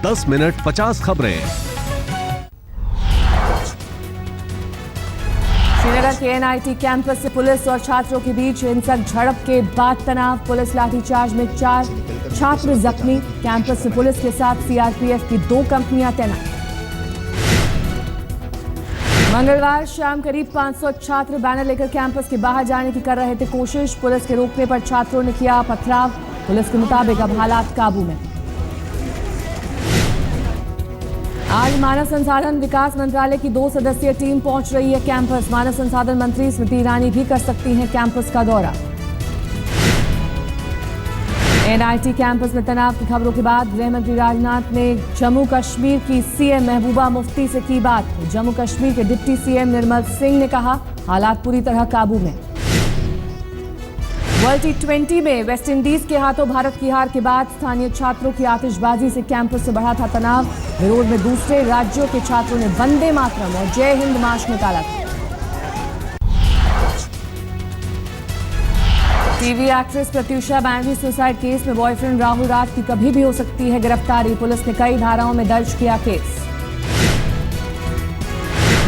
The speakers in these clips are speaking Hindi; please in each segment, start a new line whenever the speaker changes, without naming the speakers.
10 मिनट 50 खबरें।
श्रीनगर के एनआईटी कैंपस से पुलिस और छात्रों के बीच हिंसक झड़प के बाद तनाव। पुलिस लाठीचार्ज में 4 छात्र जख्मी। कैंपस से पुलिस के साथ सीआरपीएफ की 2 कंपनियां तैनात। मंगलवार शाम करीब 500 छात्र बैनर लेकर कैंपस के बाहर जाने की कर रहे थे कोशिश। पुलिस के रोकने पर छात्रों ने किया पथराव। पुलिस के मुताबिक अब हालात काबू में। आज मानव संसाधन विकास मंत्रालय की 2 सदस्यीय टीम पहुंच रही है कैंपस। मानव संसाधन मंत्री स्मृति ईरानी भी कर सकती हैं कैंपस का दौरा। एनआईटी कैंपस में तनाव की खबरों के बाद गृह मंत्री राजनाथ ने जम्मू कश्मीर की सीएम महबूबा मुफ्ती से की बात। जम्मू कश्मीर के डिप्टी सीएम निर्मल सिंह ने कहा हालात पूरी तरह काबू में। वर्ल्ड टी20 में वेस्टइंडीज के हाथों भारत की हार के बाद स्थानीय छात्रों की आतिशबाजी से कैंपस से बढ़ा था तनाव। विरोध में दूसरे राज्यों के छात्रों ने वंदे मातरम और जय हिंद मार्च निकाला था। TV actress Pratyusha Banerjee suicide case में बॉयफ्रेंड राहुल राज की कभी भी हो सकती है गिरफ्तारी। पुलिस ने कई धाराओं में दर्ज किया केस।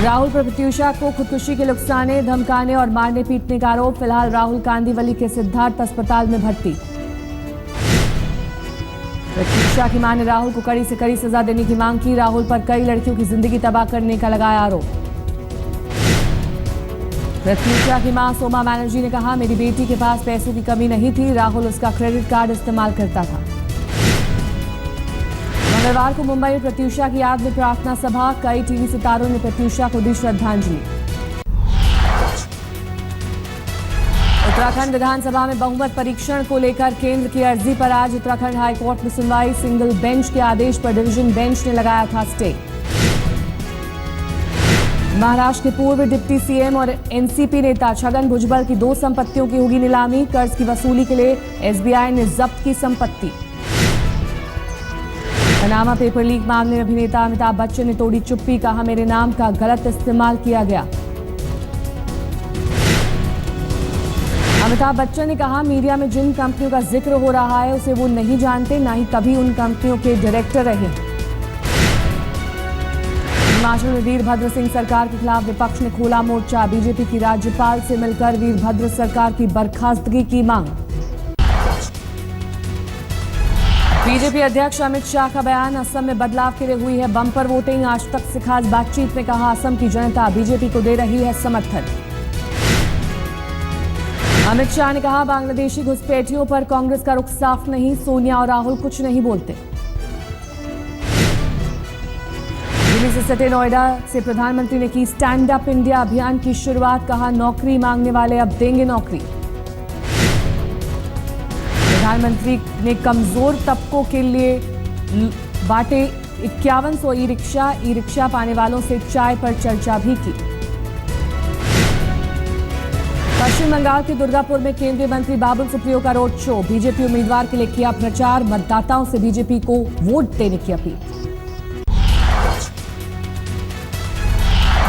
राहुल पर प्रत्यूषा को खुदकुशी के लुक्साने, धमकाने और मारने पीटने का आरोप। फिलहाल राहुल कांदीवली के सिद्धार्थ अस्पताल में भर्ती। प्रत्यूषा की मां ने राहुल को कड़ी से कड़ी सजा देने की मांग की। राहुल पर कई लड़कियों की जिंदगी तबाह करने का लगाया आरोप। प्रत्यूषा की मां सोमा बैनर्जी ने कहा मेरी बेटी के पास पैसों की कमी नहीं थी, राहुल उसका क्रेडिट कार्ड इस्तेमाल करता था। मंगलवार को मुंबई में प्रत्यूषा की याद में प्रार्थना सभा। कई टीवी सितारों ने प्रत्यूषा को दी श्रद्धांजलि। उत्तराखंड विधानसभा में बहुमत परीक्षण को लेकर केंद्र की अर्जी पर आज उत्तराखंड हाईकोर्ट में सुनवाई। सिंगल बेंच के आदेश पर डिवीजन बेंच ने लगाया था स्टे। महाराष्ट्र के पूर्व डिप्टी सीएम और एनसीपी नेता छगन भुजबल की 2 संपत्तियों की होगी नीलामी। कर्ज की वसूली के लिए एसबीआई ने जब्त की संपत्ति। पनामा पेपर लीक मामले में अभिनेता अमिताभ बच्चन ने तोड़ी चुप्पी। कहा मेरे नाम का गलत इस्तेमाल किया गया। अमिताभ बच्चन ने कहा मीडिया में जिन कंपनियों का जिक्र हो रहा है उसे वो नहीं जानते, ना ही कभी उन कंपनियों के डायरेक्टर रहे। हिमाचल में वीरभद्र सिंह सरकार के खिलाफ विपक्ष ने खोला मोर्चा। बीजेपी की राज्यपाल से मिलकर वीरभद्र सरकार की बर्खास्तगी की मांग। बीजेपी अध्यक्ष अमित शाह का बयान असम में बदलाव के लिए हुई है बम्पर वोटिंग। आज तक से खास बातचीत में कहा असम की जनता बीजेपी को दे रही है समर्थन। अमित शाह ने कहा बांग्लादेशी घुसपैठियों पर कांग्रेस का रुख साफ नहीं, सोनिया और राहुल कुछ नहीं बोलते। दिल्ली से सटे नोएडा से प्रधानमंत्री ने की स्टैंड अप इंडिया अभियान की शुरुआत। कहा नौकरी मांगने वाले अब देंगे नौकरी। प्रधानमंत्री ने कमजोर तबकों के लिए बांटे 5100 ई रिक्शा पाने वालों से चाय पर चर्चा भी की। पश्चिम बंगाल के दुर्गापुर में केंद्रीय मंत्री बाबुल सुप्रियो का रोड शो। बीजेपी उम्मीदवार के लिए किया प्रचार। मतदाताओं से बीजेपी को वोट देने की अपील।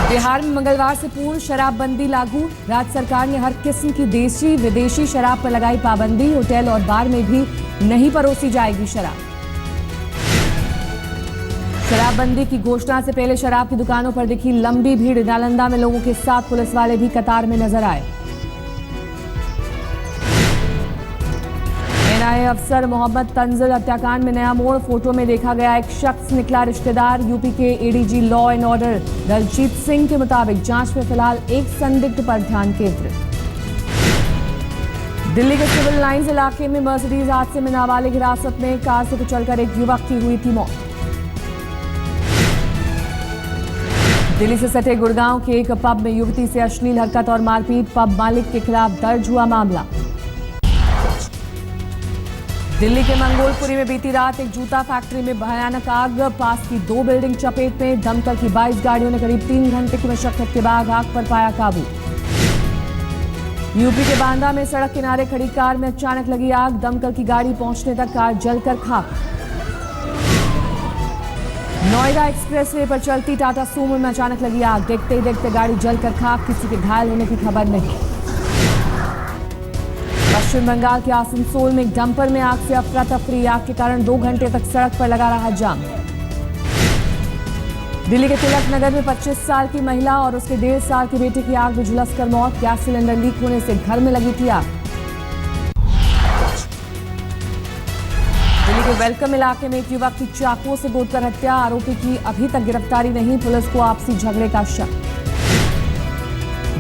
बिहार में मंगलवार से पूर्ण शराबबंदी लागू। राज्य सरकार ने हर किस्म की देसी विदेशी शराब पर लगाई पाबंदी। होटल और बार में भी नहीं परोसी जाएगी शराब। शराबबंदी की घोषणा से पहले शराब की दुकानों पर दिखी लंबी भीड़। नालंदा में लोगों के साथ पुलिस वाले भी कतार में नजर आए। एनआईए अफसर मोहम्मद तंजिल हत्याकांड में नया मोड़। फोटो में देखा गया एक शख्स निकला रिश्तेदार। यूपी के ADG law and order Daljit Singh के मुताबिक जांच में फिलहाल एक संदिग्ध पर ध्यान केंद्रित। दिल्ली के सिविल लाइंस इलाके में मर्सिडीज हादसे में नाबालिग हिरासत में। कार से कुचलकर एक युवक की हुई थी मौत। दिल्ली से सटे गुड़गांव के एक पब में युवती से अश्लील हरकत और मारपीट। पब मालिक के खिलाफ दर्ज हुआ मामला। दिल्ली के मंगोलपुरी में बीती रात एक जूता फैक्ट्री में भयानक आग। पास की 2 बिल्डिंग चपेट में। दमकल की 22 गाड़ियों ने करीब 3 घंटे की मशक्कत के बाद आग पर पाया काबू। यूपी के बांदा में सड़क किनारे खड़ी कार में अचानक लगी आग। दमकल की गाड़ी पहुंचने तक कार जलकर खाक। नोएडा एक्सप्रेसवे पर चलती टाटा सूमो में अचानक लगी आग। देखते ही देखते गाड़ी जलकर खाक। किसी के घायल होने की खबर नहीं। पश्चिम बंगाल के आसनसोल में एक डंपर में आग से अफरा तफरी। आग के कारण 2 घंटे तक सड़क पर लगा रहा जाम। दिल्ली के तिलक नगर में 25 साल की महिला और उसके 1.5 साल के बेटे की आग में झुलसकर मौत। गैस सिलेंडर लीक होने से घर में लगी थी आग। दिल्ली के वेलकम इलाके में एक युवक की चाकुओं से गोदकर हत्या। आरोपी की अभी तक गिरफ्तारी नहीं, पुलिस को आपसी झगड़े का शक।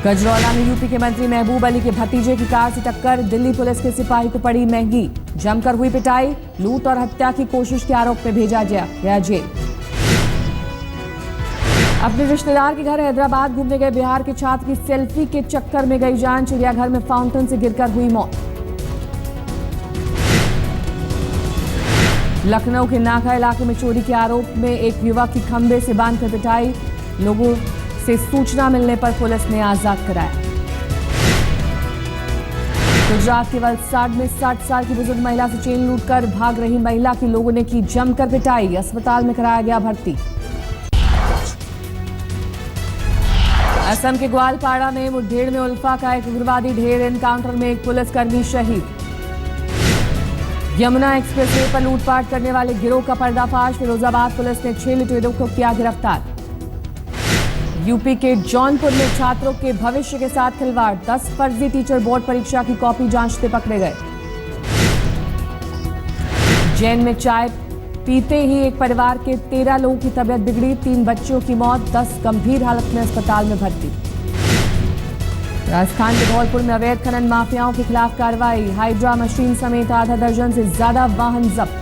गजरौला में यूपी के मंत्री महबूब अली के भतीजे की कार से टक्कर। दिल्ली पुलिस के सिपाही को पड़ी महंगी। जमकर हुई पिटाई। लूट और हत्या की कोशिश के आरोप में भेजा गया जेल। अपने रिश्तेदार के घर हैदराबाद घूमने गए बिहार के छात्र की सेल्फी के चक्कर में गई जान। चिड़ियाघर में फाउंटेन से गिरकर हुई मौत। लखनऊ के नाका इलाके में चोरी के आरोप में एक युवक की खंभे से बांधकर पिटाई। लोगों से सूचना मिलने पर पुलिस ने आजाद कराया। गुजरात के वलसाड में 60 साल की बुजुर्ग महिला से चेन लूटकर भाग रही महिला की लोगों ने की जमकर पिटाई। अस्पताल में कराया गया भर्ती। असम के ग्वालपाड़ा में मुठभेड़ में उल्फा का एक उग्रवादी ढेर। एनकाउंटर में एक पुलिसकर्मी शहीद। यमुना एक्सप्रेसवे पर लूटपाट करने वाले गिरोह का पर्दाफाश। फिरोजाबाद पुलिस ने 6 लुटेरों को किया गिरफ्तार। यूपी के जौनपुर में छात्रों के भविष्य के साथ खिलवाड़। 10 फर्जी टीचर बोर्ड परीक्षा की कॉपी जांचते पकड़े गए। जैन में चाय पीते ही एक परिवार के 13 लोगों की तबीयत बिगड़ी। 3 बच्चों की मौत, 10 गंभीर हालत में अस्पताल में भर्ती। राजस्थान के धौलपुर में अवैध खनन माफियाओं के खिलाफ कार्रवाई। हाइड्रा मशीन समेत आधा दर्जन से ज्यादा वाहन जब्त।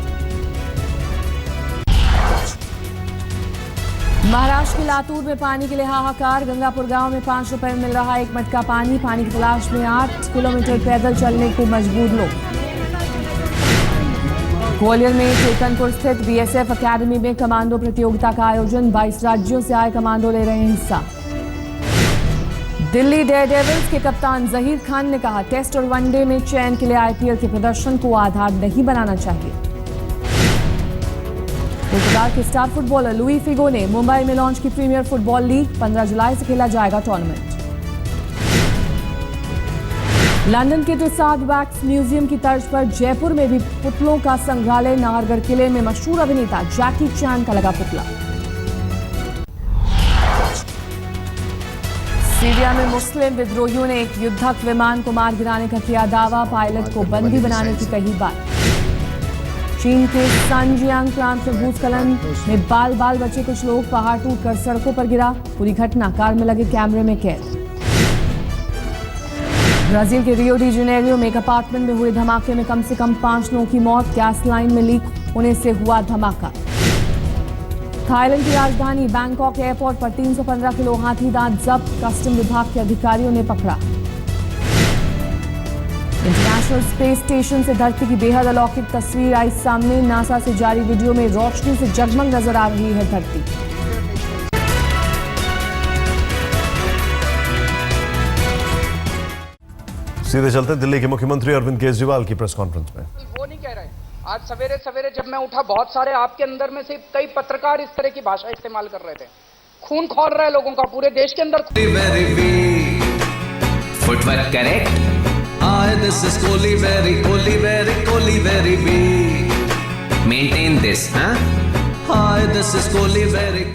महाराष्ट्र के लातूर में पानी के लिए हाहाकार। गंगापुर गांव में 5 रुपए में मिल रहा एक मटका पानी। पानी की तलाश में 8 किलोमीटर पैदल चलने को मजबूर लोग। ग्वालियर में चेतनपुर स्थित बीएसएफ अकेडमी में कमांडो प्रतियोगिता का आयोजन। 22 राज्यों से आए कमांडो ले रहे हैं हिस्सा। दिल्ली डेयरडेविल्स के कप्तान जहीर खान ने कहा, टेस्ट और वनडे में चयन के लिए आईपीएल के प्रदर्शन को आधार नहीं बनाना चाहिए। पुर्तगाल के स्टार फुटबॉलर लुई फिगो ने मुंबई में लॉन्च की प्रीमियर फुटबॉल लीग। 15 जुलाई से खेला जाएगा टूर्नामेंट। लंदन के टुसाड वैक्स म्यूजियम की तर्ज पर जयपुर में भी पुतलों का संग्रहालय। नाहरगढ़ किले में मशहूर अभिनेता जैकी चैन का लगा पुतला। सीरिया में मुस्लिम विद्रोहियों ने एक युद्धक विमान को मार गिराने का किया दावा। पायलट को बंदी बनाने की कही बात। चीन के सानजियांग प्रांत में भूस्खलन में बाल बचे कुछ लोग। पहाड़ टूटकर सड़कों पर गिरा। पूरी घटना कार में लगे कैमरे में कैद। ब्राजील के रियो डी जेनेरियो में एक अपार्टमेंट में हुए धमाके में कम से कम 5 लोगों की मौत। गैस लाइन में लीक होने से हुआ धमाका। थाईलैंड की राजधानी बैंकॉक एयरपोर्ट पर 315 किलो हाथी दांत जब्त। कस्टम विभाग के अधिकारियों ने पकड़ा। इंटरनेशनल स्पेस स्टेशन से धरती की बेहद अलौकिक तस्वीर आई सामने। नासा से जारी वीडियो में रोशनी से जगमग नजर आ रही है धरती।
सीधे चलते दिल्ली के मुख्यमंत्री अरविंद केजरीवाल की प्रेस कॉन्फ्रेंस में।
वो नहीं कह रहे। आज सवेरे सवेरे जब मैं उठा, बहुत सारे आपके अंदर में से कई पत्रकार इस तरह की भाषा इस्तेमाल कर रहे थे। खून खौल रहा है लोगों का पूरे देश के अंदर।
Footwork correct. This is Kohli very big. Maintain this, huh? Hi, this is Kohli very.